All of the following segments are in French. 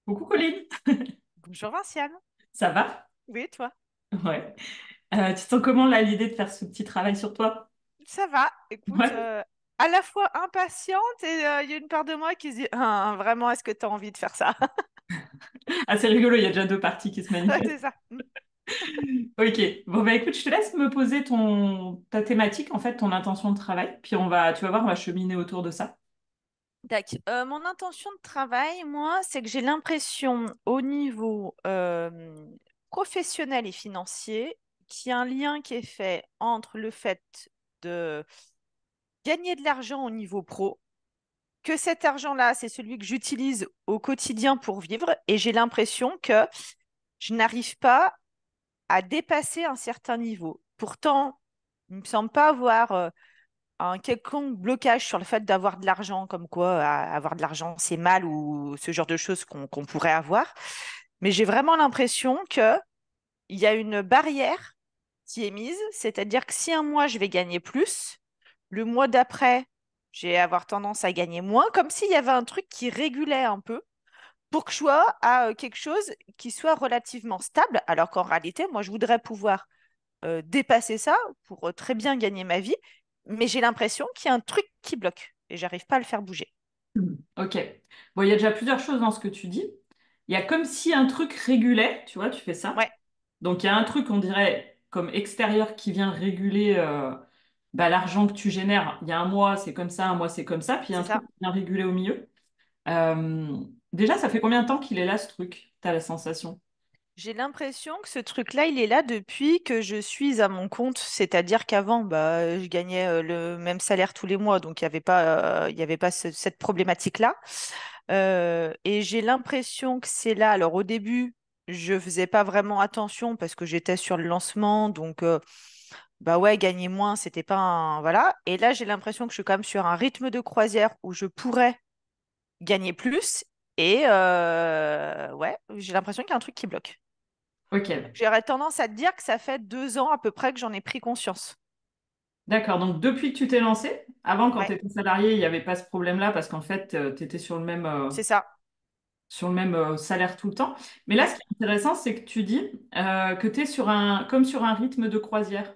Coucou Colline, Bonjour Vinciane. ça va? Oui, toi? Ouais. Tu te sens comment là l'idée de faire ce petit travail sur toi? Ça va. Écoute, Ouais. à la fois impatiente et il y a une part de moi qui se dit, ah, vraiment, est-ce que tu as envie de faire ça? Ah, c'est rigolo, il y a déjà deux parties qui se Ouais, manifestent. c'est ça. Ok, bon bah écoute, je te laisse me poser ta thématique, en fait, ton intention de travail, puis tu vas voir, on va cheminer autour de ça. Tac. Mon intention de travail, moi, c'est que j'ai l'impression au niveau professionnel et financier qu'il y a un lien qui est fait entre le fait de gagner de l'argent au niveau pro, que cet argent-là, c'est celui que j'utilise au quotidien pour vivre, et j'ai l'impression que je n'arrive pas à dépasser un certain niveau. Pourtant, il ne me semble pas avoir un quelconque blocage sur le fait d'avoir de l'argent, comme quoi avoir de l'argent, c'est mal ou ce genre de choses qu'on pourrait avoir. Mais j'ai vraiment l'impression qu'il y a une barrière qui est mise, c'est-à-dire que si un mois, je vais gagner plus, le mois d'après, je vais avoir tendance à gagner moins, comme s'il y avait un truc qui régulait un peu pour que je sois à quelque chose qui soit relativement stable, alors qu'en réalité, moi, je voudrais pouvoir dépasser ça pour très bien gagner ma vie, mais j'ai l'impression qu'il y a un truc qui bloque et j'arrive pas à le faire bouger. Ok. Bon, il y a déjà plusieurs choses dans ce que tu dis. Il y a comme si un truc régulait, tu vois, tu fais ça. Ouais, Donc il y a un truc, on dirait, comme extérieur qui vient réguler bah, l'argent que tu génères. Il y a un mois, c'est comme ça, un mois, c'est comme ça, puis il y a un c'est truc ça. qui vient réguler au milieu. Euh, Déjà, ça fait combien de temps qu'il est là, ce truc? T'as la sensation? J'ai l'impression que ce truc-là, il est là depuis que je suis à mon compte, c'est-à-dire qu'avant, bah, je gagnais le même salaire tous les mois, donc il y avait pas cette problématique-là. Et j'ai l'impression que c'est là. Alors au début, je faisais pas vraiment attention parce que j'étais sur le lancement, donc bah ouais, gagner moins, c'était pas un... Voilà. Et là, j'ai l'impression que je suis quand même sur un rythme de croisière où je pourrais gagner plus. Et ouais, j'ai l'impression qu'il y a un truc qui bloque. Ok, J'aurais tendance à te dire que ça fait 2 ans à peu près que j'en ai pris conscience. d'accord. Donc depuis que tu t'es lancé, avant, quand Ouais, tu étais salarié, il n'y avait pas ce problème-là parce qu'en fait, tu étais c'est ça. sur le même salaire tout le temps. Mais là, ce Ouais, qui est intéressant, c'est que tu dis que tu es comme sur un rythme de croisière.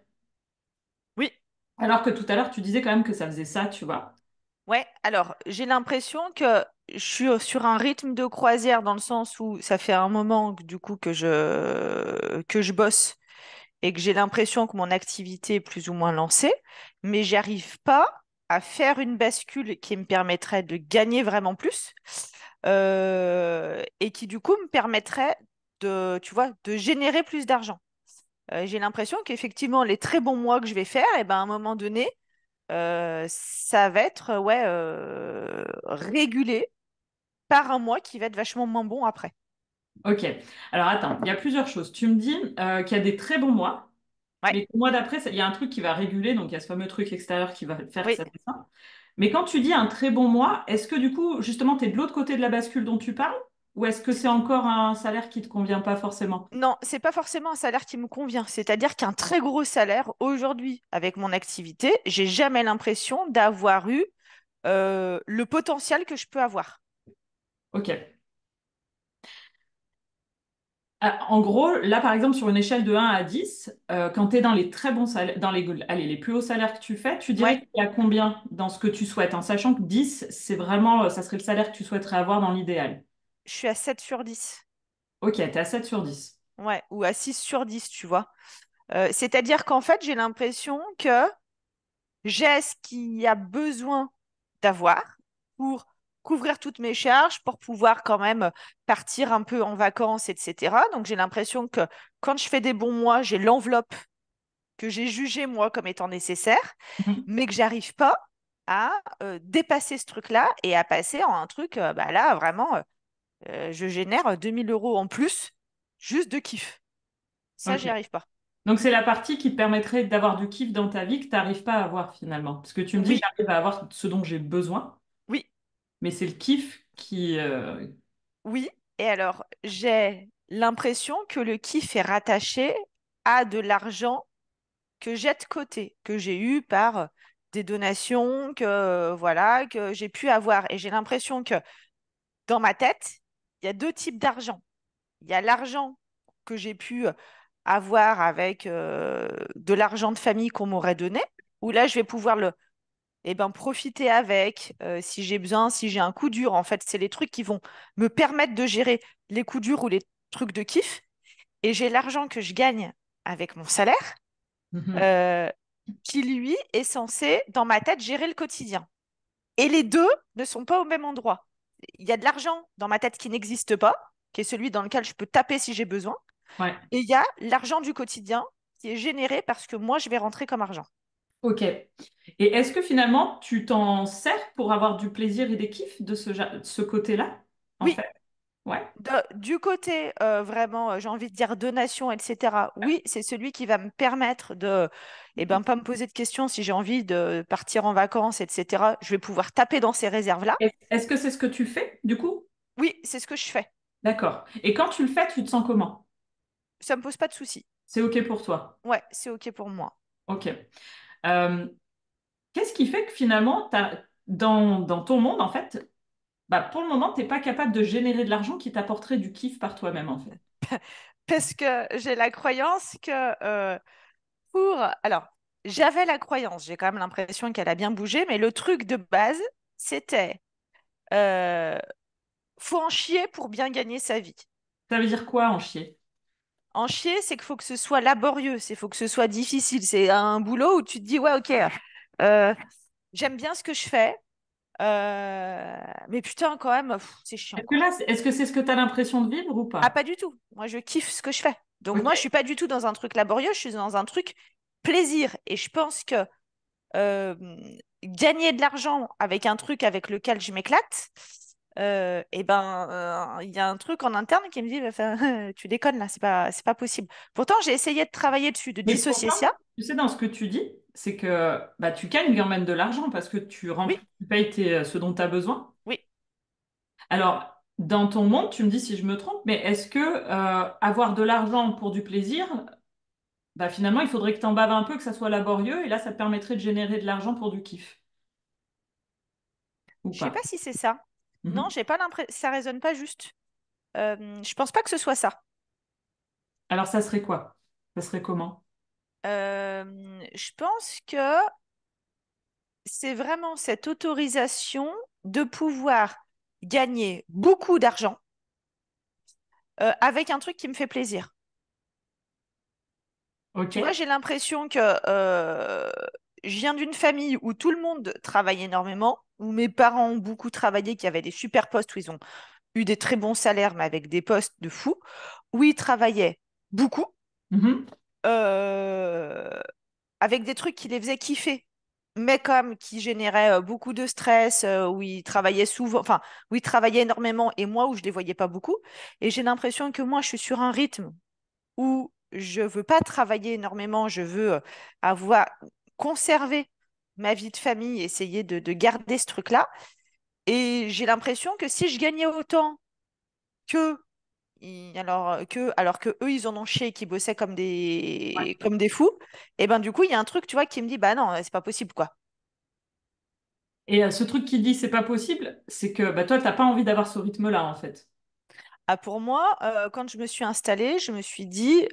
oui, Alors que tout à l'heure, tu disais quand même que ça faisait ça, tu vois. ouais. Alors, j'ai l'impression que je suis sur un rythme de croisière dans le sens où ça fait un moment du coup que je bosse et que j'ai l'impression que mon activité est plus ou moins lancée, mais j'arrive pas à faire une bascule qui me permettrait de gagner vraiment plus et qui du coup me permettrait de, tu vois, de générer plus d'argent. J'ai l'impression qu'effectivement, les très bons mois que je vais faire, et ben, à un moment donné, ça va être ouais, régulé par un mois qui va être vachement moins bon après. Ok. Alors attends, il y a plusieurs choses. Tu me dis qu'il y a des très bons mois, Ouais, mais le mois d'après, il y a un truc qui va réguler, donc il y a ce fameux truc extérieur qui va faire que oui. ça fait ça. Mais quand tu dis un très bon mois, est-ce que du coup, justement, tu es de l'autre côté de la bascule dont tu parles, ou est-ce que c'est encore un salaire qui te convient pas forcément? Non, c'est pas forcément un salaire qui me convient. C'est-à-dire qu'un très gros salaire, aujourd'hui, avec mon activité, j'ai jamais l'impression d'avoir eu le potentiel que je peux avoir. Ok. En gros, là, par exemple, sur une échelle de 1 à 10, quand tu es dans les très bons salaires, allez, les plus hauts salaires que tu fais, tu Ouais, dirais qu'il y a combien dans ce que tu souhaites, en sachant que 10, c'est vraiment, ça serait le salaire que tu souhaiterais avoir dans l'idéal. je suis à 7/10. Ok, tu es à 7 sur 10. Ouais, ou à 6/10, tu vois. C'est-à-dire qu'en fait, j'ai l'impression que j'ai ce qu'il y a besoin d'avoir pour couvrir toutes mes charges, pour pouvoir quand même partir un peu en vacances, etc. Donc j'ai l'impression que quand je fais des bons mois, j'ai l'enveloppe que j'ai jugée moi comme étant nécessaire, Mhm. mais que j'arrive pas à dépasser ce truc-là et à passer en un truc, bah là, vraiment, je génère 2 000 € en plus juste de kiff. Ça, Ok. j'y arrive pas. Donc, c'est la partie qui te permettrait d'avoir du kiff dans ta vie que tu n'arrives pas à avoir finalement. Parce que tu me dis, Oui, j'arrive à avoir ce dont j'ai besoin, oui, mais c'est le kiff qui... oui. Et alors, j'ai l'impression que le kiff est rattaché à de l'argent que j'ai de côté, que j'ai eu par des donations, que voilà, que j'ai pu avoir. Et j'ai l'impression que dans ma tête, il y a deux types d'argent. Il y a l'argent que j'ai pu avoir avec de l'argent de famille qu'on m'aurait donné, où là, je vais pouvoir profiter avec si j'ai besoin, si j'ai un coup dur. En fait, c'est les trucs qui vont me permettre de gérer les coups durs ou les trucs de kiff. Et j'ai l'argent que je gagne avec mon salaire, Mhm. euh, qui lui est censé, dans ma tête, gérer le quotidien. Et les deux ne sont pas au même endroit. Il y a de l'argent dans ma tête qui n'existe pas, qui est celui dans lequel je peux taper si j'ai besoin. Ouais. Et il y a l'argent du quotidien qui est généré parce que moi, je vais rentrer comme argent. Ok. Et est-ce que finalement, tu t'en sers pour avoir du plaisir et des kiffs de ce côté-là, en Oui, fait? Ouais. du côté vraiment, j'ai envie de dire donation, etc. Oui, c'est celui qui va me permettre de, pas me poser de questions si j'ai envie de partir en vacances, etc. Je vais pouvoir taper dans ces réserves-là. Est-ce que c'est ce que tu fais, du coup? Oui, c'est ce que je fais. D'accord. Et quand tu le fais, tu te sens comment? Ça me pose pas de soucis. C'est OK pour toi? Ouais, c'est OK pour moi. OK. Euh, Qu'est-ce qui fait que finalement, dans ton monde, en fait, bah, pour le moment, tu n'es pas capable de générer de l'argent qui t'apporterait du kiff par toi-même, en fait? Parce que j'ai la croyance que Alors, j'avais la croyance, j'ai quand même l'impression qu'elle a bien bougé, mais le truc de base, c'était euh, faut en chier pour bien gagner sa vie. Ça veut dire quoi en chier? En chier, c'est qu'il faut que ce soit laborieux, c'est faut que ce soit difficile. C'est un boulot où tu te dis, ouais, ok, euh, j'aime bien ce que je fais, mais putain, quand même, c'est chiant, quoi. Est-ce que c'est ce que tu as l'impression de vivre ou Ah, pas? pas du tout. Moi, je kiffe ce que je fais. Donc, Ok. moi, je suis pas du tout dans un truc laborieux, je suis dans un truc plaisir. Et je pense que euh, gagner de l'argent avec un truc avec lequel je m'éclate, il y a un truc en interne qui me dit, enfin, tu déconnes là, c'est pas possible. Pourtant, j'ai essayé de travailler dessus, de Mais dissocier pourtant, ça. tu sais, dans ce que tu dis, c'est que bah, tu gagnes quand même de l'argent parce que Oui, tu payes ce dont tu as besoin. oui. Alors, dans ton monde, tu me dis si je me trompe, mais est-ce que avoir de l'argent pour du plaisir, bah, finalement, il faudrait que tu en baves un peu, que ça soit laborieux, et là, ça te permettrait de générer de l'argent pour du kiff, ou Je sais pas pas? si c'est ça. Non, Mhm. j'ai pas l'impression, ça résonne pas juste. Je pense pas que ce soit ça. Alors, ça serait quoi? Ça serait comment? Je pense que c'est vraiment cette autorisation de pouvoir gagner beaucoup d'argent avec un truc qui me fait plaisir. Ok. Tu vois, j'ai l'impression que je viens d'une famille où tout le monde travaille énormément, où mes parents ont beaucoup travaillé, qui avaient des super postes, où ils ont eu des très bons salaires, mais avec des postes de fous, où ils travaillaient beaucoup, Mhm. euh, avec des trucs qui les faisaient kiffer, mais comme qui généraient beaucoup de stress, où ils travaillaient souvent, enfin, où ils travaillaient énormément, et moi, où je les voyais pas beaucoup. Et j'ai l'impression que moi, je suis sur un rythme où je veux pas travailler énormément, je veux avoir conserver ma vie de famille, essayer de garder ce truc-là. Et j'ai l'impression que si je gagnais autant que alors que eux ils en ont chié, qui bossaient Ouais. comme des fous, et ben du coup il y a un truc tu vois qui me dit bah non c'est pas possible quoi. Et ce truc qui dit c'est pas possible, c'est que bah, toi, t'as pas envie d'avoir ce rythme-là, en fait. Ah, pour moi, quand je me suis installée, je me suis dit,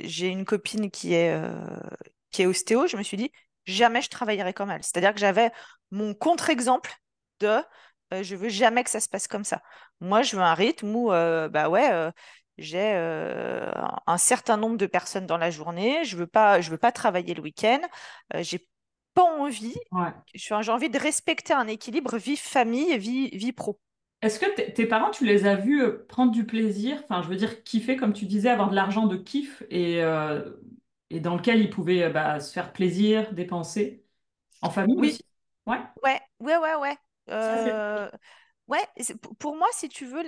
j'ai une copine qui est ostéo, je me suis dit, jamais je travaillerai comme elle. C'est-à-dire que j'avais mon contre-exemple de, je veux jamais que ça se passe comme ça. Moi, je veux un rythme où, bah ouais, j'ai un certain nombre de personnes dans la journée, je veux pas travailler le week-end, j'ai pas envie, Ouais. j'ai envie de respecter un équilibre vie famille et vie pro. Est-ce que tes parents, tu les as vus prendre du plaisir, enfin, je veux dire, kiffer, comme tu disais, avoir de l'argent de kiff et dans lequel ils pouvaient bah, se faire plaisir, dépenser, en famille Oui, aussi? Ouais, ouais. ça c'est. Euh, ouais, pour moi, si tu veux,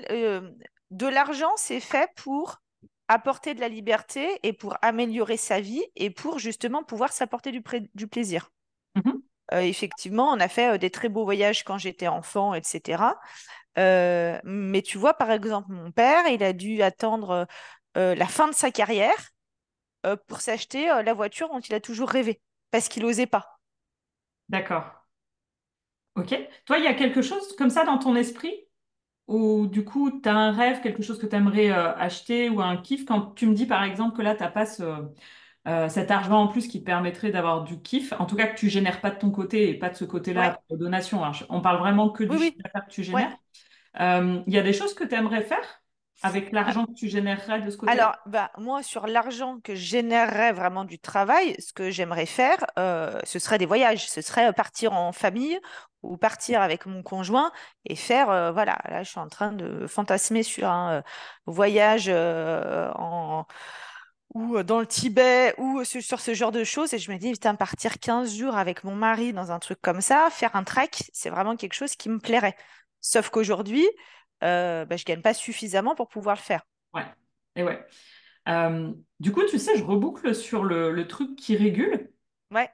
de l'argent, c'est fait pour apporter de la liberté et pour améliorer sa vie et pour justement pouvoir s'apporter du plaisir. Mhm. Effectivement, on a fait des très beaux voyages quand j'étais enfant, etc. Mais tu vois, par exemple, mon père, il a dû attendre la fin de sa carrière pour s'acheter la voiture dont il a toujours rêvé parce qu'il n'osait pas. D'accord. Ok. Toi, il y a quelque chose comme ça dans ton esprit? ou du coup, tu as un rêve, quelque chose que tu aimerais acheter ou un kiff, quand tu me dis par exemple que là, tu n'as pas cet argent en plus qui te permettrait d'avoir du kiff, en tout cas que tu génères pas de ton côté et pas de ce côté-là Ouais, pour les donations, hein. On parle vraiment que du oui, chiffre oui, d'affaires que tu ouais. génères. Il y a des choses que tu aimerais faire avec Ah, l'argent que tu générerais de ce côté-là? alors, bah, moi, sur l'argent que générerait vraiment du travail, ce que j'aimerais faire, ce serait des voyages. Ce serait partir en famille ou partir avec mon conjoint et faire, voilà, là, je suis en train de fantasmer sur un voyage ou dans le Tibet ou sur ce genre de choses. Et je me dis, putain, partir 15 jours avec mon mari dans un truc comme ça, faire un trek, c'est vraiment quelque chose qui me plairait. Sauf qu'aujourd'hui, bah, je gagne pas suffisamment pour pouvoir le faire. Ouais. Et ouais. Du coup, tu sais, je reboucle sur le truc qui régule. Ouais.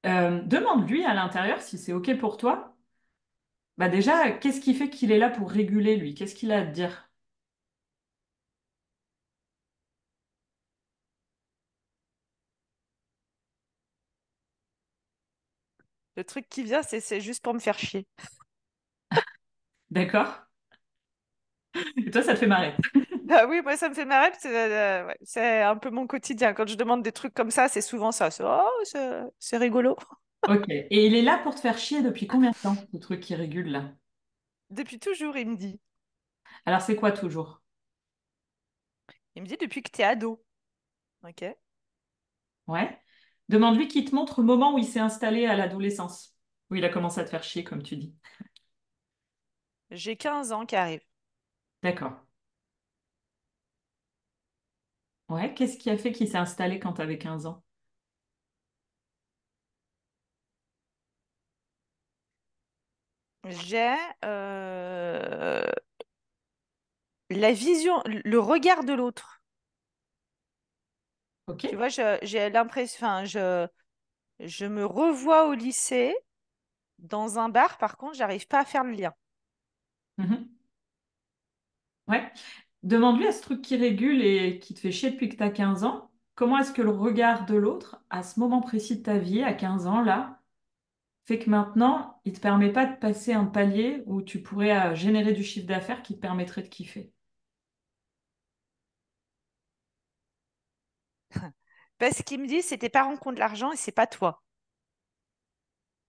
Demande-lui à l'intérieur si c'est OK pour toi. Bah déjà, qu'est-ce qui fait qu'il est là pour réguler, lui? Qu'est-ce qu'il a à te dire? Le truc qui vient, c'est juste pour me faire chier. D'accord? Et toi, ça te fait marrer. Bah oui, moi ça me fait marrer, parce que, ouais, c'est un peu mon quotidien. Quand je demande des trucs comme ça, c'est souvent ça. Oh, c'est rigolo. OK. Et il est là pour te faire chier depuis combien de temps, ce truc qui régule là? Depuis toujours, il me dit. Alors, c'est quoi toujours? Il me dit depuis que t'es ado. Ok. Ouais. Demande-lui qu'il te montre le moment où il s'est installé à l'adolescence, où il a commencé à te faire chier, comme tu dis. J'ai 15 ans qui arrivent. D'accord. Ouais. Qu'est-ce qui a fait qu'il s'est installé quand tu avais 15 ans? J'ai euh, la vision, le regard de l'autre. OK. Tu vois, j'ai l'impression, enfin, je me revois au lycée, dans un bar, par contre, j'arrive pas à faire le lien. Mhm. Ouais. Demande-lui à ce truc qui régule et qui te fait chier depuis que tu as 15 ans, comment est-ce que le regard de l'autre, à ce moment précis de ta vie, à 15 ans, là, fait que maintenant, il te permet pas de passer un palier où tu pourrais générer du chiffre d'affaires qui te permettrait de kiffer. Parce qu'il me dit, c'est tes parents qui ont de l'argent et c'est pas toi.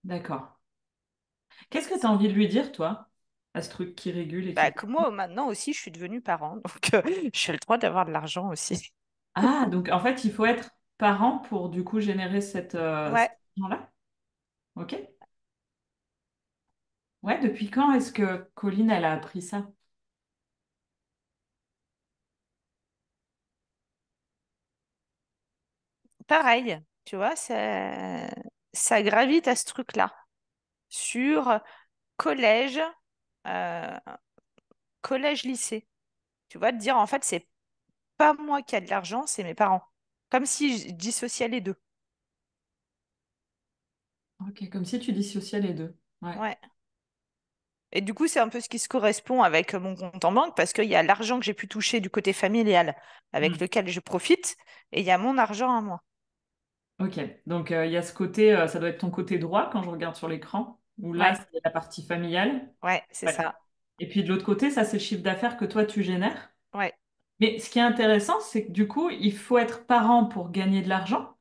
D'accord. Qu'est-ce que tu as envie de lui dire, toi, à ce truc qui régule et Bah, qui... que moi, maintenant aussi, je suis devenue parent, donc j'ai le droit d'avoir de l'argent aussi. Ah, donc en fait, il faut être parent pour du coup générer Ouais, cet argent-là? Ok. Ouais, depuis quand est-ce que Colline, elle a appris ça? pareil, tu vois, ça gravite à ce truc-là. Sur collège, euh, collège-lycée. Tu vois, de dire, en fait, c'est pas moi qui a de l'argent, c'est mes parents. Comme si je dissociais les deux. Ok, comme si tu dissociais les deux. Ouais. Ouais. Et du coup, c'est un peu ce qui se correspond avec mon compte en banque parce qu'il y a l'argent que j'ai pu toucher du côté familial avec Hmm. lequel je profite et il y a mon argent à moi. Ok, donc il y a ce côté, ça doit être ton côté droit quand je regarde sur l'écran, où là, Ouais, c'est la partie familiale. ouais, c'est Ouais. ça. Et puis de l'autre côté, ça, c'est le chiffre d'affaires que toi, tu génères. Ouais. Mais ce qui est intéressant, c'est que du coup, il faut être parent pour gagner de l'argent.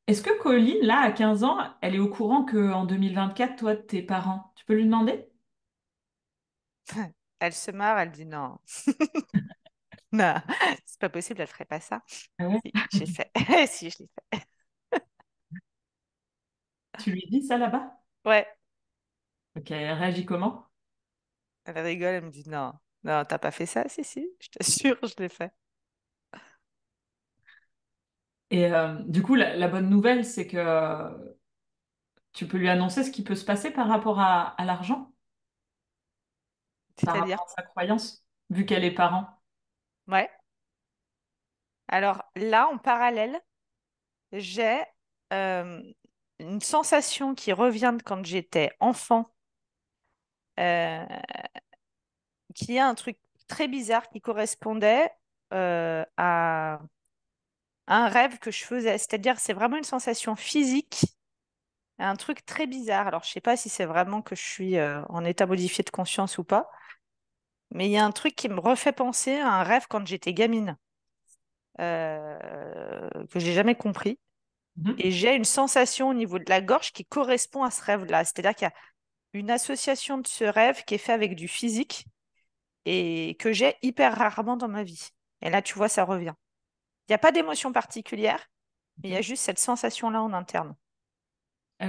Est-ce que Colline, là, à 15 ans, elle est au courant qu'en 2024, toi, t'es parent? Tu peux lui demander? Elle se marre, elle dit non. Non, c'est pas possible, elle ferait pas ça. Ah ouais. Si, j'ai fait. Si, je l'ai fait. Tu lui dis ça là-bas? Ouais, Ok, elle réagit comment? elle rigole, elle me dit non. Non, t'as pas fait ça? Si, si, je t'assure, je l'ai fait. Et du coup, la bonne nouvelle, c'est que tu peux lui annoncer ce qui peut se passer par rapport à l'argent, par C'est-à-dire? rapport à sa croyance, vu qu'elle est parent. Ouais. Alors là, en parallèle, j'ai euh, une sensation qui revient de quand j'étais enfant, euh, qui est un truc très bizarre qui correspondait à un rêve que je faisais. C'est-à-dire, c'est vraiment une sensation physique un truc très bizarre. Alors, je sais pas si c'est vraiment que je suis en état modifié de conscience ou pas, mais il y a un truc qui me refait penser à un rêve quand j'étais gamine, que j'ai jamais compris. Mhm. Et j'ai une sensation au niveau de la gorge qui correspond à ce rêve-là. C'est-à-dire qu'il y a une association de ce rêve qui est fait avec du physique et que j'ai hyper rarement dans ma vie. Et là, tu vois, ça revient. Il n'y a pas d'émotion particulière, mais il y a Ok. juste cette sensation-là en interne.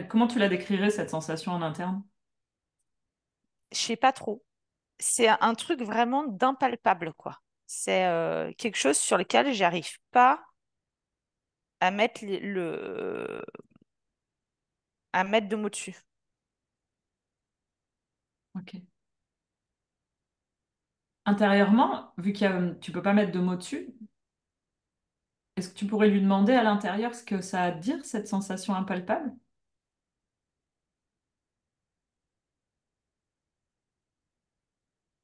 Comment tu la décrirais, cette sensation en interne? Je sais pas trop. C'est un truc vraiment d'impalpable, quoi. C'est quelque chose sur lequel j'arrive pas à mettre à mettre de mots dessus. Ok. Intérieurement, vu tu peux pas mettre de mots dessus, est-ce que tu pourrais lui demander à l'intérieur ce que ça a à dire, cette sensation impalpable?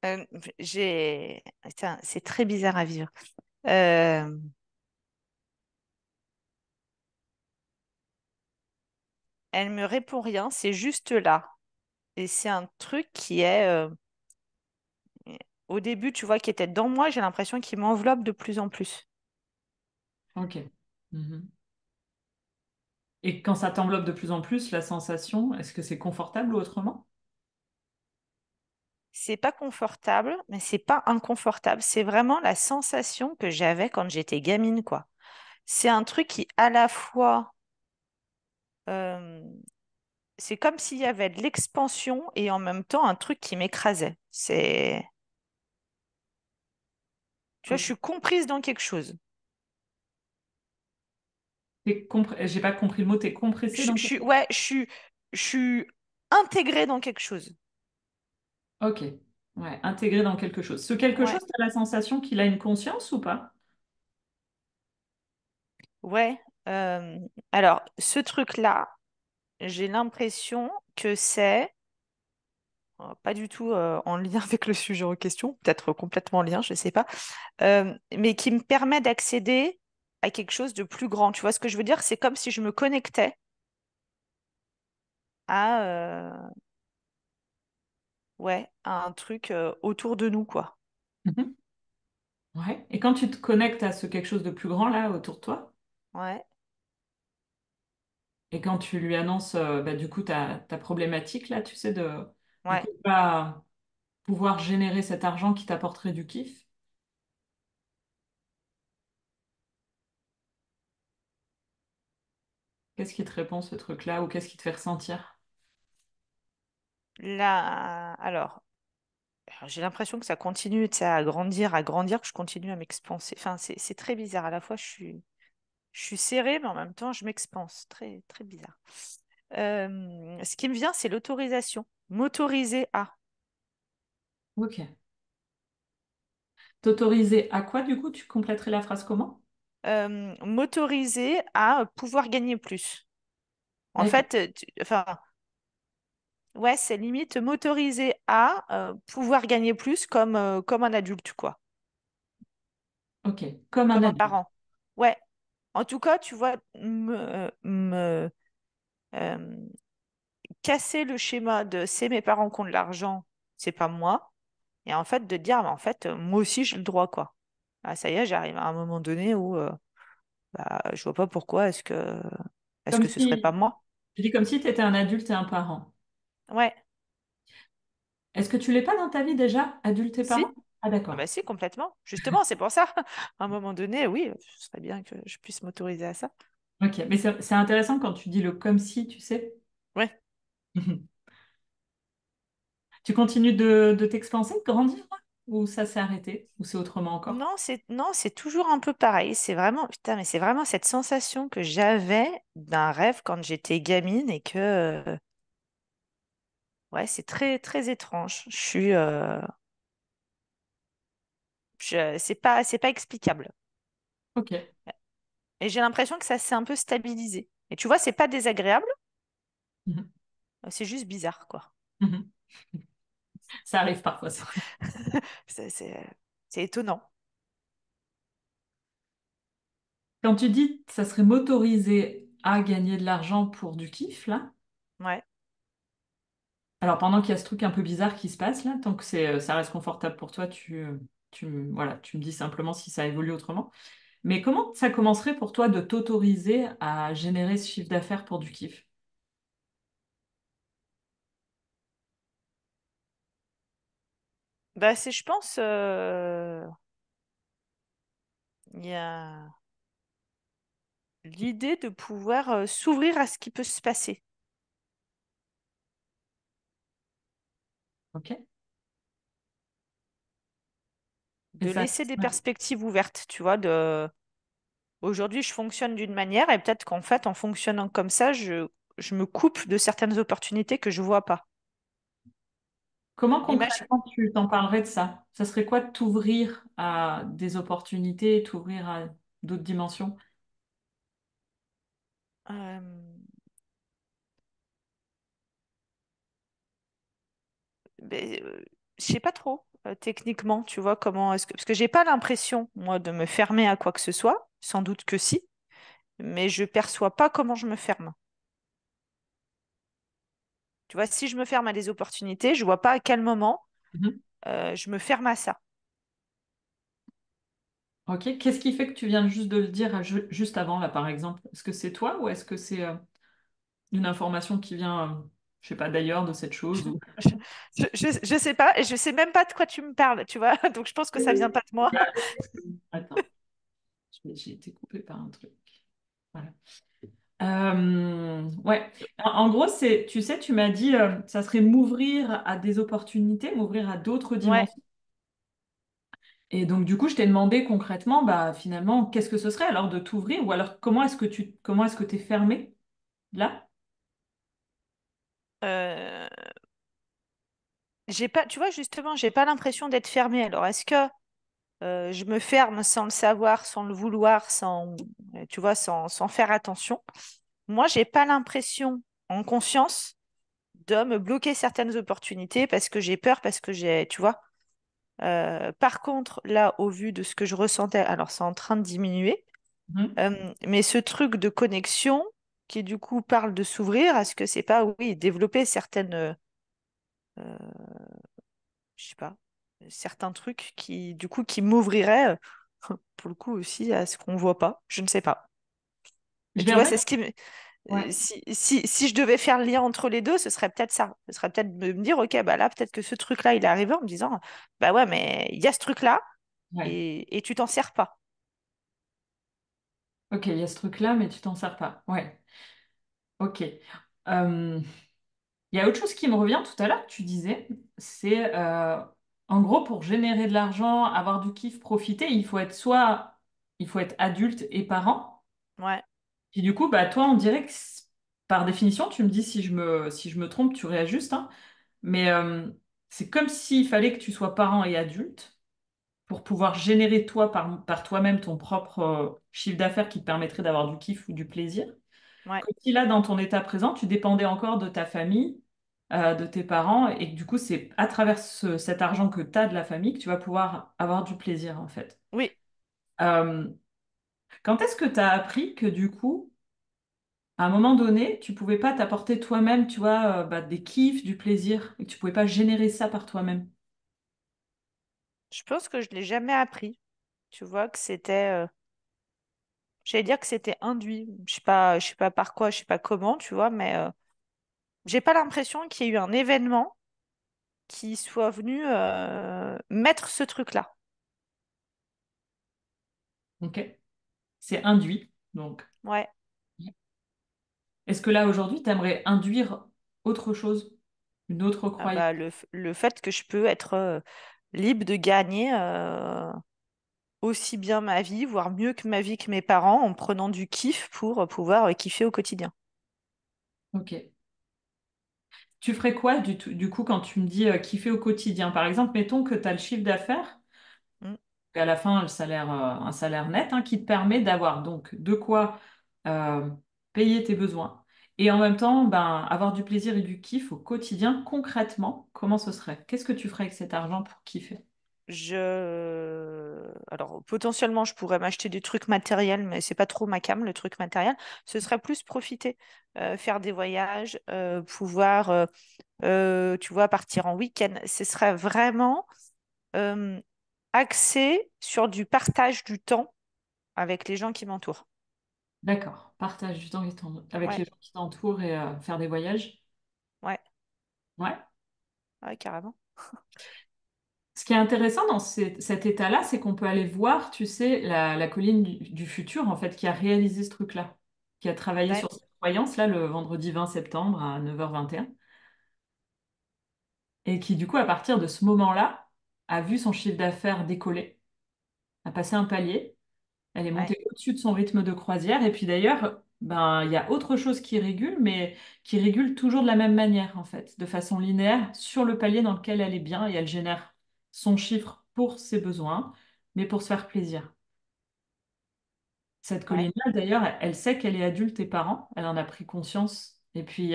Euh, Putain, c'est très bizarre à vivre. Euh, Elle me répond rien, c'est juste là. Et c'est un truc qui est, au début, tu vois, qui était dans moi, j'ai l'impression qu'il m'enveloppe de plus en plus. Ok. Mhm. Et quand ça t'enveloppe de plus en plus, la sensation, est-ce que c'est confortable ou autrement? C'est pas confortable, mais c'est pas inconfortable. C'est vraiment la sensation que j'avais quand j'étais gamine, quoi. C'est un truc qui, à la fois, euh, c'est comme s'il y avait de l'expansion et en même temps un truc qui m'écrasait. Tu vois, je Ok. suis comprise dans quelque chose. J'ai pas compris le mot, t'es compressé dans quelque chose? Ouais, je suis intégrée dans quelque chose. Ok. Ouais, intégré dans quelque chose. Ce quelque Ouais, chose, t'as la sensation qu'il a une conscience ou pas? ouais. Alors, ce truc-là, j'ai l'impression que c'est pas du tout en lien avec le sujet en question, peut-être complètement en lien, je sais pas, mais qui me permet d'accéder à quelque chose de plus grand. Tu vois ce que je veux dire? C'est comme si je me connectais à, ouais, à un truc autour de nous, quoi. Mhm. Ouais. Et quand tu te connectes à ce quelque chose de plus grand là autour de toi, Ouais, et quand tu lui annonces bah, du coup ta problématique là, tu sais, de du ouais. coup pas pouvoir générer cet argent qui t'apporterait du kiff, qu'est-ce qui te répond ce truc-là ou qu'est-ce qui te fait ressentir? Là, alors, j'ai l'impression que ça continue, tu sais, à grandir, que je continue à m'expanser. Enfin, c'est très bizarre. À la fois, je suis serrée, mais en même temps, je m'expanse. Très, très bizarre. Ce qui me vient, c'est l'autorisation. M'autoriser à. Ok. T'autoriser à quoi du coup? Tu compléterais la phrase comment? M'autoriser à pouvoir gagner plus. En D'accord. fait, enfin, ouais, c'est limite m'autoriser à pouvoir gagner plus comme un adulte, quoi. Ok. Comme un Comme un adulte. parent. Ouais. En tout cas, tu vois, euh, casser le schéma de c'est mes parents qui ont de l'argent, c'est pas moi. Et en fait, de dire, mais en fait, moi aussi, j'ai le droit, quoi. Ah, ça y est, j'arrive à un moment donné où bah, je vois pas pourquoi est-ce Comme que ce serait pas si, moi? je dis comme si tu étais un adulte et un parent. Ouais, Est-ce que tu l'es pas dans ta vie déjà, adulte et si. parent? Ah Ah bah d'accord. si, complètement. Justement, c'est pour ça. À un moment donné, oui, ce serait bien que je puisse m'autoriser à ça. Ok, mais c'est intéressant quand tu dis le comme si, tu sais. Ouais. Tu continues de t'expanser, de grandir, là ou ça s'est arrêté, ou c'est autrement encore? Non, c'est toujours un peu pareil. C'est vraiment, putain, mais c'est vraiment cette sensation que j'avais d'un rêve quand j'étais gamine et que, ouais, c'est très, très étrange. C'est pas explicable. Ok. Et j'ai l'impression que ça s'est un peu stabilisé. Et tu vois, c'est pas désagréable, Mhm. c'est juste bizarre, quoi. Mhm. Ça arrive parfois, ça. C'est c'est- c'est étonnant. Quand tu dis que ça serait motorisé à gagner de l'argent pour du kiff, là, Ouais. Alors pendant qu'il y a ce truc un peu bizarre qui se passe là, tant que ça reste confortable pour toi, voilà, tu me dis simplement si ça évolue autrement. Mais comment ça commencerait pour toi de t'autoriser à générer ce chiffre d'affaires pour du kiff? Bah, c'est, je pense, il y a l'idée de pouvoir s'ouvrir à ce qui peut se passer, Ok? Et de ça, laisser des ouais. perspectives ouvertes, tu vois, de aujourd'hui je fonctionne d'une manière et peut-être qu'en fait, en fonctionnant comme ça, je me coupe de certaines opportunités que je vois pas. Comment Imagine, concrètement tu t'en parlerais de ça? Ça serait quoi de t'ouvrir à des opportunités, t'ouvrir à d'autres dimensions? euh, ben, je sais pas trop techniquement, tu vois, comment est-ce que parce que j'ai pas l'impression moi de me fermer à quoi que ce soit, sans doute que si, mais je perçois pas comment je me ferme. Tu vois, si je me ferme à des opportunités, je vois pas à quel moment Mhm. je me ferme à ça. Ok. Qu'est-ce qui fait que tu viens juste de le dire juste avant là, par exemple? Est-ce que c'est toi ou est-ce que c'est une information qui vient, je sais pas, d'ailleurs de cette chose ou... Je sais pas, et je sais même pas de quoi tu me parles, tu vois, donc je pense que ça vient pas de moi. Attends, j'ai été coupée par un truc. Voilà. Ouais. En gros, tu sais, tu m'as dit, ça serait m'ouvrir à des opportunités, m'ouvrir à d'autres Ouais. dimensions. Et donc, du coup, je t'ai demandé concrètement, bah, finalement, qu'est-ce que ce serait alors de t'ouvrir ou alors comment est-ce que tu es fermé là? Euh, j'ai pas, tu vois, justement, j'ai pas l'impression d'être fermée. Alors, est-ce que je me ferme sans le savoir, sans le vouloir, sans, tu vois, sans faire attention? Moi, j'ai pas l'impression, en conscience, de me bloquer certaines opportunités parce que j'ai peur, parce que j'ai, tu vois. Par contre, là, au vu de ce que je ressentais, alors c'est en train de diminuer, Mhm. mais ce truc de connexion qui du coup parle de s'ouvrir, est-ce que c'est pas, oui, développer certaines, je sais pas, certains trucs qui, du coup, qui m'ouvriraient, pour le coup aussi, à ce qu'on voit pas, je ne sais pas. Eh Tu bien, en vois, fait, c'est ce qui me... ouais. si je devais faire le lien entre les deux, ce serait peut-être ça. Ce serait peut-être de me dire, OK, bah là, peut-être que ce truc-là, il est arrivé en me disant, bah ouais, mais il y a ce truc-là Ouais. et tu t'en sers pas. Ok, il y a ce truc-là, mais tu t'en sers pas. Ouais. Ok. Euh, Il y a autre chose qui me revient tout à l'heure, que tu disais, c'est en gros pour générer de l'argent, avoir du kiff, profiter, il faut être adulte et parent. Ouais. Puis du coup, bah toi, on dirait que par définition, tu me dis si je me trompe, tu réajustes, hein, mais c'est comme s'il fallait que tu sois parent et adulte pour pouvoir générer toi par toi-même ton propre chiffre d'affaires qui te permettrait d'avoir du kiff ou du plaisir. Ouais. Que si là, dans ton état présent, tu dépendais encore de ta famille, de tes parents, et que du coup, c'est à travers cet argent que tu as de la famille que tu vas pouvoir avoir du plaisir, en fait. Oui, Euh, Quand est-ce que tu as appris que du coup, à un moment donné, tu pouvais pas t'apporter toi-même, tu vois, bah, des kiffs, du plaisir, et que tu pouvais pas générer ça par toi-même? je pense que je l'ai jamais appris. Tu vois que c'était, j'allais dire que c'était induit. Je sais pas par quoi, je sais pas comment, tu vois, mais j'ai pas l'impression qu'il y ait eu un événement qui soit venu mettre ce truc-là. Ok? C'est induit. Donc, Ouais. est-ce que là, aujourd'hui, tu aimerais induire autre chose, une autre Ah croyance? bah, le fait que je peux être libre de gagner aussi bien ma vie, voire mieux que ma vie que mes parents, en prenant du kiff pour pouvoir kiffer au quotidien. Ok. Tu ferais quoi du coup quand tu me dis kiffer au quotidien? Par exemple, mettons que tu as le chiffre d'affaires, Mm. et à la fin un salaire net hein, qui te permet d'avoir donc de quoi euh, payer tes besoins et en même temps ben, avoir du plaisir et du kiff au quotidien. Concrètement, comment ce serait? Qu'est-ce que tu ferais avec cet argent pour kiffer? Alors, potentiellement, je pourrais m'acheter des trucs matériels, mais c'est pas trop ma came, le truc matériel. Ce serait plus profiter. faire des voyages, pouvoir, tu vois, partir en week-end. Ce serait vraiment euh, axé sur du partage du temps avec les gens qui m'entourent. D'accord. Partage du temps avec Ouais, les gens qui t'entourent et faire des voyages. ouais, Ouais. ouais, carrément. Ce qui est intéressant dans cet état-là, c'est qu'on peut aller voir, tu sais, la colline du futur, en fait, qui a réalisé ce truc-là, qui a travaillé Ouais, sur cette croyance, là, le vendredi 20 septembre à 9h21, et qui, du coup, à partir de ce moment-là, a vu son chiffre d'affaires décoller, a passé un palier. Elle est ouais, montée au-dessus de son rythme de croisière. Et puis d'ailleurs, ben, il y a autre chose qui régule, mais qui régule toujours de la même manière, en fait, de façon linéaire, sur le palier dans lequel elle est bien et elle génère son chiffre pour ses besoins, mais pour se faire plaisir. Cette ouais, colline-là, d'ailleurs, elle sait qu'elle est adulte et parent, elle en a pris conscience. Et puis, il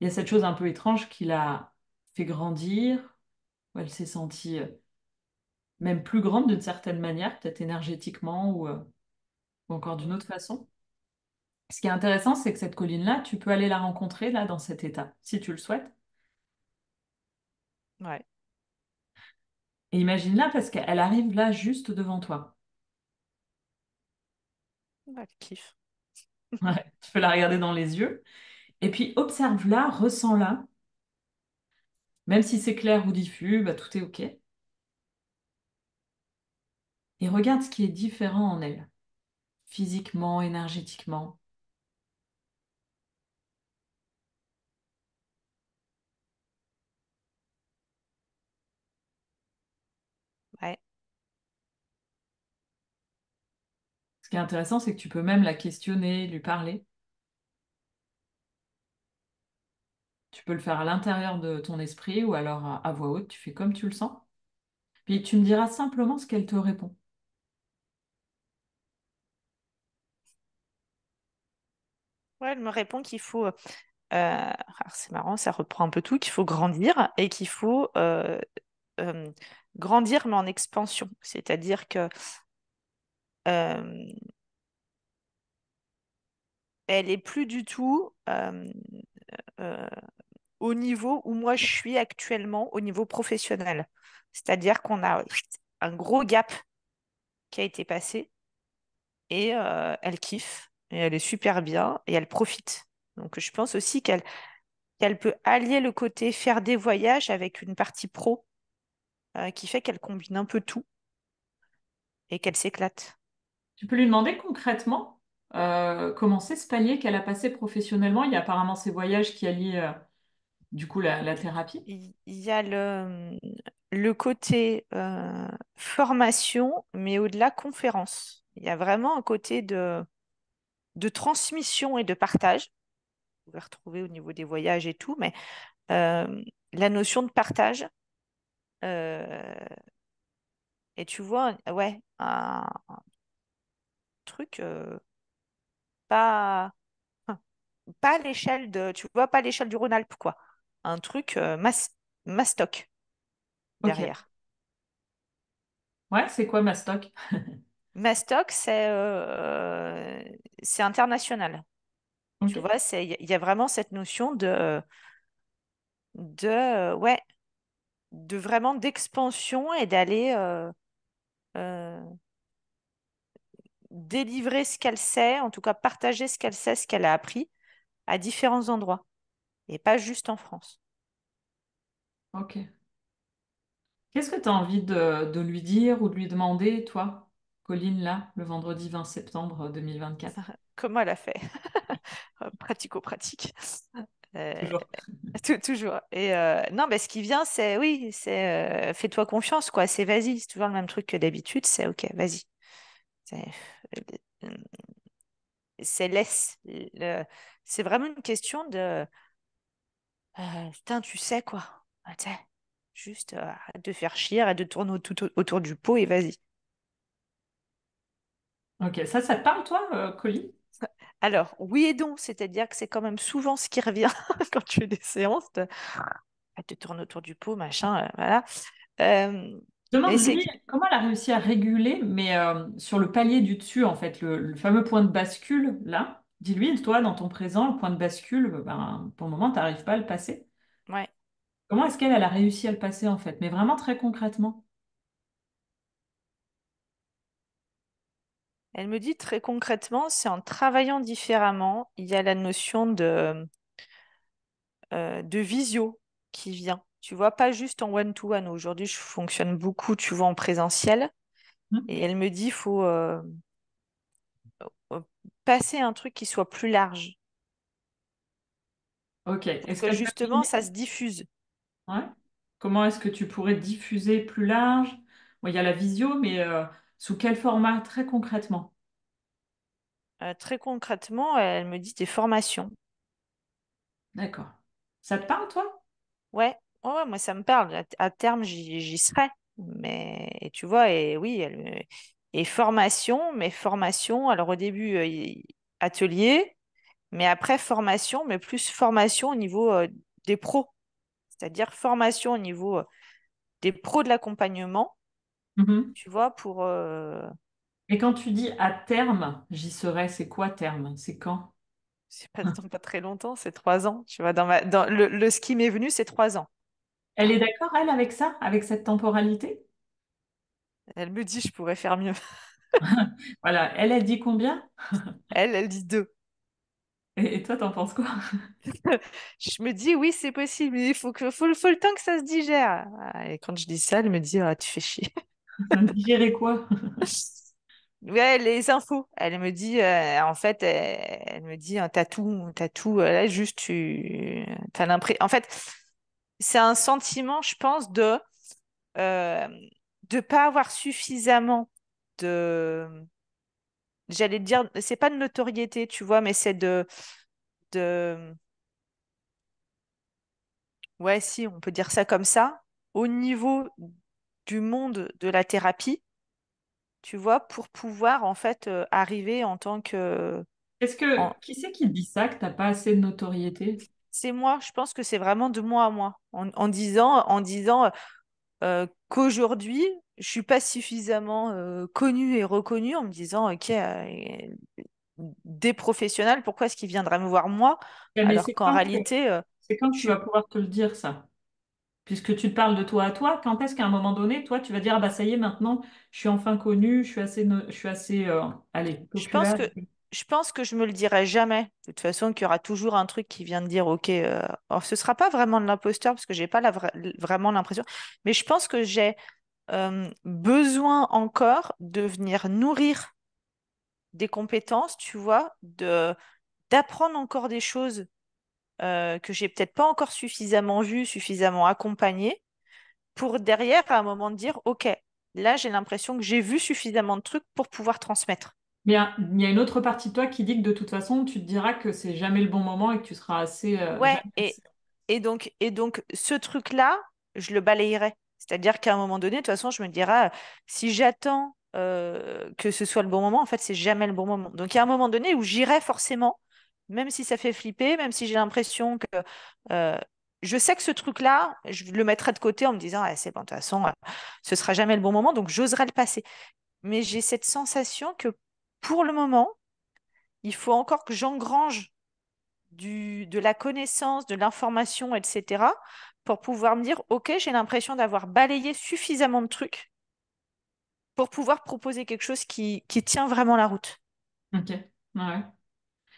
y a cette chose un peu étrange qui l'a fait grandir, où elle s'est sentie même plus grande d'une certaine manière, peut-être énergétiquement ou encore d'une mm, autre façon. Ce qui est intéressant, c'est que cette colline-là, tu peux aller la rencontrer là dans cet état, si tu le souhaites. ouais, Et imagine-la parce qu'elle arrive là juste devant toi. ouais, kiff. Ouais, tu peux la regarder dans les yeux. Et puis observe-la, ressens-la. Même si c'est clair ou diffus, bah, tout est OK. Et regarde ce qui est différent en elle, physiquement, énergétiquement. Ouais, Ce qui est intéressant, c'est que tu peux même la questionner, lui parler. Tu peux le faire à l'intérieur de ton esprit ou alors à voix haute, tu fais comme tu le sens. Puis tu me diras simplement ce qu'elle te répond. ouais, elle me répond qu'il faut, alors c'est marrant, ça reprend un peu tout, qu'il faut grandir et qu'il faut euh, grandir mais en expansion. C'est-à-dire que euh, elle est plus du tout euh, au niveau où moi je suis actuellement au niveau professionnel. C'est-à-dire qu'on a un gros gap qui a été passé et elle kiffe et elle est super bien et elle profite. Donc je pense aussi qu'elle peut allier le côté faire des voyages avec une partie pro qui fait qu'elle combine un peu tout et qu'elle s'éclate. Tu peux lui demander concrètement comment c'est ce palier qu'elle a passé professionnellement. Il y a apparemment ces voyages qui allient du coup la thérapie. Il y a le côté formation, mais au-delà conférence. Il y a vraiment un côté de transmission et de partage. Vous pouvez retrouver au niveau des voyages et tout, mais euh, la notion de partage, euh, et tu vois, ouais, un truc pas, enfin, pas à l'échelle de, tu vois, pas à l'échelle du Rhône-Alpes, quoi. Un truc mastoc Ok. derrière. Ouais, c'est quoi ma stock? Mastoc, c'est international. Ok. Tu vois, il y a vraiment cette notion ouais, de vraiment d'expansion et d'aller euh, délivrer ce qu'elle sait, en tout cas partager ce qu'elle sait, ce qu'elle a appris à différents endroits et pas juste en France. Ok. Qu'est-ce que tu as envie de lui dire ou de lui demander, toi, Colline, là, le vendredi 20 septembre 2024? Comment elle a fait? Pratico-pratique. Euh, Toujours. toujours. Et non, mais ce qui vient, c'est oui, c'est fais-toi confiance, quoi. C'est vas-y. C'est toujours le même truc que d'habitude. C'est ok, vas-y. C'est c'est laisse. C'est vraiment une question de putain, tu sais quoi. Ah, tu sais, juste arrête de faire chier, arrête de tourner autour du pot et vas-y. Ok, ça te parle, toi, Colline? Alors, oui et non, c'est-à-dire que c'est quand même souvent ce qui revient quand tu fais des séances. Arrête de tourner autour du pot, machin, voilà. Euh, mais c'est Demande-lui comment elle a réussi à réguler, mais sur le palier du dessus, en fait, le fameux point de bascule, là, dis-lui, toi, dans ton présent, le point de bascule, ben, pour le moment, tu n'arrives pas à le passer. Ouais. Comment est-ce qu'elle elle a réussi à le passer, en fait? Mais vraiment très concrètement. Elle me dit très concrètement, c'est en travaillant différemment, il y a la notion de visio qui vient. Tu vois, pas juste en one-to-one. Aujourd'hui, je fonctionne beaucoup, tu vois, en présentiel. Hmm. Et elle me dit, il faut euh, passer un truc qui soit plus large Ok. pour Est-ce que qu'elle t'a justement dit, ça se diffuse. ouais. Comment est-ce que tu pourrais diffuser plus large? Bon, il y a la visio, mais sous quel format, très concrètement? Très concrètement, elle me dit des formations. D'accord. Ça te parle, toi? Ouais, ouais, ouais, moi ça me parle. À terme, j'y serai. Mais et tu vois, et oui, et formation, mais formation. Alors au début, atelier, mais après formation, mais plus formation au niveau des pros. C'est-à-dire formation au niveau des pros de l'accompagnement, Mhm. tu vois, pour Et quand tu dis à terme, j'y serai, c'est quoi terme? C'est quand? c'est pas dans pas très longtemps, c'est 3 ans. Tu vois, le ski m'est venu, c'est 3 ans. Elle est d'accord, elle, avec ça, avec cette temporalité? Elle me dit, je pourrais faire mieux. Voilà, elle dit combien? Elle dit 2. Et toi, t'en penses quoi? Je me dis, oui, c'est possible, mais faut le temps que ça se digère. Ah, et quand je dis ça, elle me dit, ah, tu fais chier. Digérer quoi? Ouais, les infos. Elle me dit, en fait, elle me dit, t'as tout. Là, juste, t'as l'impression. En fait, c'est un sentiment, je pense, euh, de pas avoir suffisamment de, j'allais te dire, c'est pas de notoriété, tu vois, mais c'est de, ouais, si, on peut dire ça comme ça, au niveau du monde de la thérapie, tu vois, pour pouvoir en fait arriver en tant que... Est-ce que, en- qui c'est qui dit ça, que t'as pas assez de notoriété? C'est moi, je pense que c'est vraiment de moi à moi, en disant qu'aujourd'hui, je suis pas suffisamment connue et reconnue, en me disant, ok, des professionnels, pourquoi est-ce qu'ils viendraient me voir moi, Mais alors qu'en réalité, c'est quand je tu vas suis... pouvoir te le dire, ça? Puisque tu te parles de toi à toi, quand est-ce qu'à un moment donné, toi, tu vas dire, ah bah ça y est, maintenant, je suis enfin connue, je suis assez, allez, Je pense populaire. que je me le dirai jamais. De toute façon, qu'il y aura toujours un truc qui vient de dire, OK, alors ce sera pas vraiment de l'imposteur parce que j'ai pas vraiment l'impression, mais je pense que j'ai besoin encore de venir nourrir des compétences, tu vois, d'apprendre encore des choses que j'ai peut-être pas encore suffisamment vues, suffisamment accompagnées, pour derrière, à un moment, de dire, OK, là, j'ai l'impression que j'ai vu suffisamment de trucs pour pouvoir transmettre. Mais il y a une autre partie de toi qui dit que de toute façon, tu te diras que c'est jamais le bon moment et que tu seras assez, Ouais, jamais assez. et donc ce truc-là, je le balayerai. C'est-à-dire qu'à un moment donné, de toute façon, je me dirai, si j'attends que ce soit le bon moment, en fait, c'est jamais le bon moment. Donc, il y a un moment donné où j'irai forcément, même si ça fait flipper, même si j'ai l'impression que euh, je sais que ce truc-là, je le mettrai de côté en me disant, ah, c'est bon, de toute façon, ce sera jamais le bon moment, donc j'oserai le passer. Mais j'ai cette sensation que pour le moment, il faut encore que j'engrange de la connaissance, de l'information, etc., pour pouvoir me dire, OK, j'ai l'impression d'avoir balayé suffisamment de trucs pour pouvoir proposer quelque chose qui tient vraiment la route. Ok. Ouais.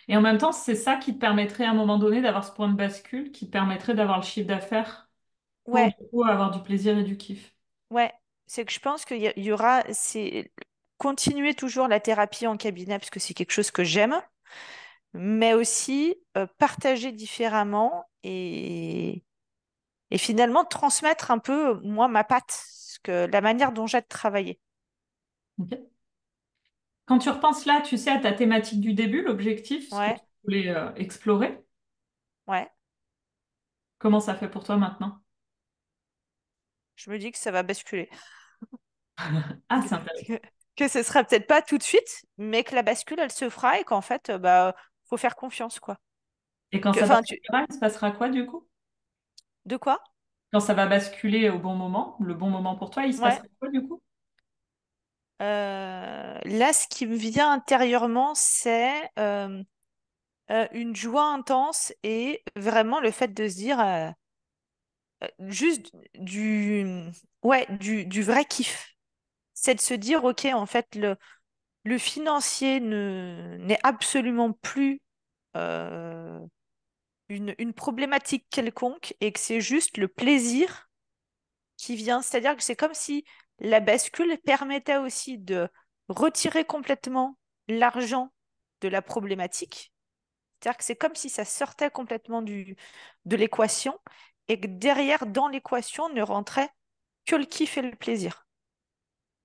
Et en même temps, c'est ça qui te permettrait à un moment donné d'avoir ce point de bascule, qui te permettrait d'avoir le chiffre d'affaires pour Ouais, du coup avoir du plaisir et du kiff. ouais. C'est que je pense qu'il y aura, c'est continuer toujours la thérapie en cabinet, parce que c'est quelque chose que j'aime, mais aussi partager différemment et finalement transmettre un peu, moi, ma patte, la manière dont j'ai de travailler. Ok. Quand tu repenses là, tu sais, à ta thématique du début, l'objectif, ce que Ouais, tu voulais explorer, ouais. comment ça fait pour toi maintenant? Je me dis que ça va basculer. Ah, Que, c'est intéressant. que- que ce sera peut-être pas tout de suite, mais que la bascule, elle se fera et qu'en fait, bah, faut faire confiance, quoi. Et quand ça Enfin, basculera, il se passera quoi du coup? de quoi? Quand ça va basculer au bon moment, le bon moment pour toi, il se Ouais. passera quoi du coup? Là, ce qui me vient intérieurement, c'est Une joie intense et vraiment le fait de se dire juste du vrai kiff. C'est de se dire, OK, en fait, le financier n'est absolument plus euh, une problématique quelconque et que c'est juste le plaisir qui vient. C'est-à-dire que c'est comme si la bascule permettait aussi de retirer complètement l'argent de la problématique. C'est-à-dire que c'est comme si ça sortait complètement de l'équation et que derrière, dans l'équation, ne rentrait que le kiff et le plaisir.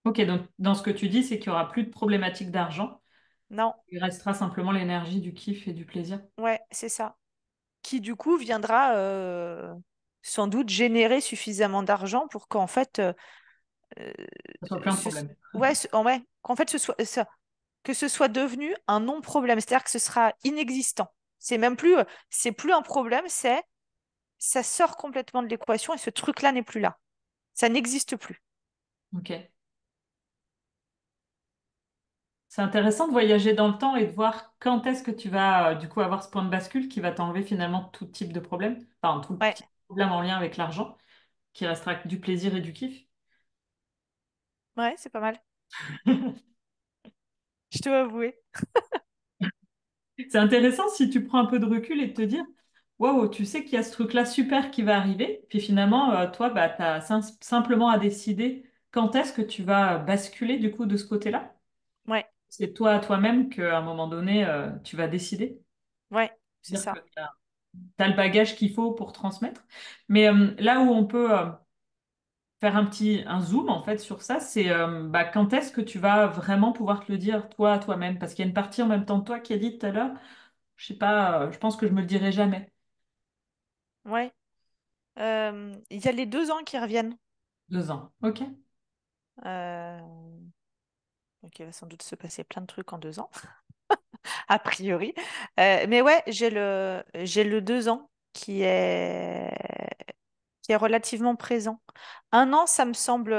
Ok, donc dans ce que tu dis, c'est qu'il n'y aura plus de problématique d'argent. Non, Il restera simplement l'énergie du kiff et du plaisir. ouais, c'est ça. Qui du coup viendra sans doute générer suffisamment d'argent pour qu'en fait, euh, Ça soit plus un ce, problème. ouais, qu'en fait que ce soit devenu un non-problème, c'est-à-dire que ce sera inexistant. C'est plus un problème, c'est ça sort complètement de l'équation et ce truc-là n'est plus là. Ça n'existe plus. Ok. C'est intéressant de voyager dans le temps et de voir quand est-ce que tu vas du coup avoir ce point de bascule qui va t'enlever finalement tout type de problème, enfin tout Ouais, type de problème en lien avec l'argent, qui restera que du plaisir et du kiff. ouais, c'est pas mal. Je dois avouer. C'est intéressant si tu prends un peu de recul et de te dire, waouh, tu sais qu'il y a ce truc-là super qui va arriver, puis finalement, toi, bah, tu as simplement à décider quand est-ce que tu vas basculer du coup de ce côté-là. Ouais, C'est toi à toi-même qu'à un moment donné, tu vas décider. ouais, c'est Dire que ça. tu as le bagage qu'il faut pour transmettre. Mais là où on peut faire un zoom en fait sur ça, c'est bah, quand est-ce que tu vas vraiment pouvoir te le dire toi à toi-même? Parce qu'il y a une partie en même temps de toi qui a dit tout à l'heure, je sais pas, je pense que je me le dirai jamais. Ouais. Il y a les 2 ans qui reviennent. 2 ans. Ok. Euh, donc il va sans doute se passer plein de trucs en 2 ans, a priori. Mais ouais, j'ai le 2 ans qui est relativement présent. 1 an, ça me semble,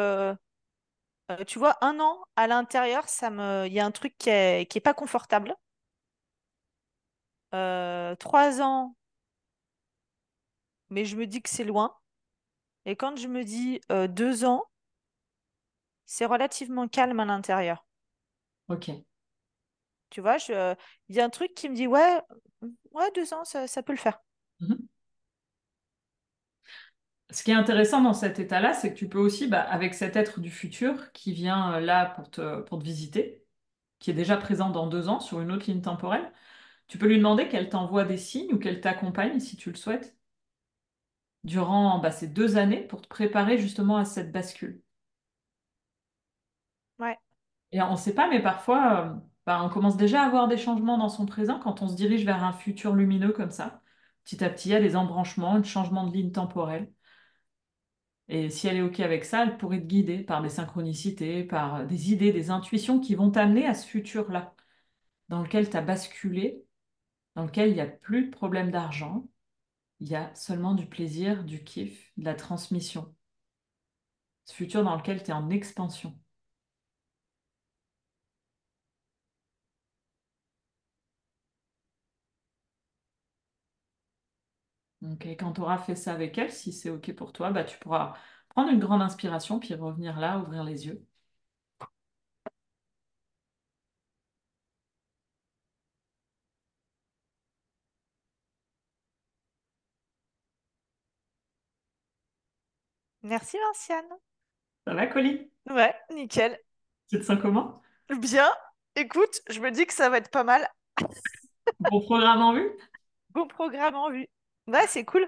tu vois, 1 an à l'intérieur, il y a un truc qui est pas confortable. 3 ans, mais je me dis que c'est loin. Et quand je me dis 2 ans, c'est relativement calme à l'intérieur. Ok. Tu vois, il y a un truc qui me dit, ouais, ouais, 2 ans, ça peut le faire. Mhm. Ce qui est intéressant dans cet état-là, c'est que tu peux aussi, bah, avec cet être du futur qui vient là pour te visiter, qui est déjà présent dans 2 ans sur une autre ligne temporelle, tu peux lui demander qu'elle t'envoie des signes ou qu'elle t'accompagne, si tu le souhaites, durant bah, ces 2 années pour te préparer justement à cette bascule. Ouais, Et on ne sait pas, mais parfois, bah, on commence déjà à avoir des changements dans son présent quand on se dirige vers un futur lumineux comme ça. Petit à petit, il y a des embranchements, un changement de ligne temporelle. Et si elle est OK avec ça, elle pourrait te guider par des synchronicités, par des idées, des intuitions qui vont t'amener à ce futur-là, dans lequel tu as basculé, dans lequel il n'y a plus de problème d'argent, il y a seulement du plaisir, du kiff, de la transmission. Ce futur dans lequel tu es en expansion. Donc, et quand tu auras fait ça avec elle, si c'est OK pour toi, bah, tu pourras prendre une grande inspiration, puis revenir là, ouvrir les yeux. merci Vinciane. Ça va, Colline? Ouais, nickel. Tu te sens comment? Bien. Écoute, je me dis que ça va être pas mal. Bon programme en vue? Bon programme en vue. Ouais, c'est cool.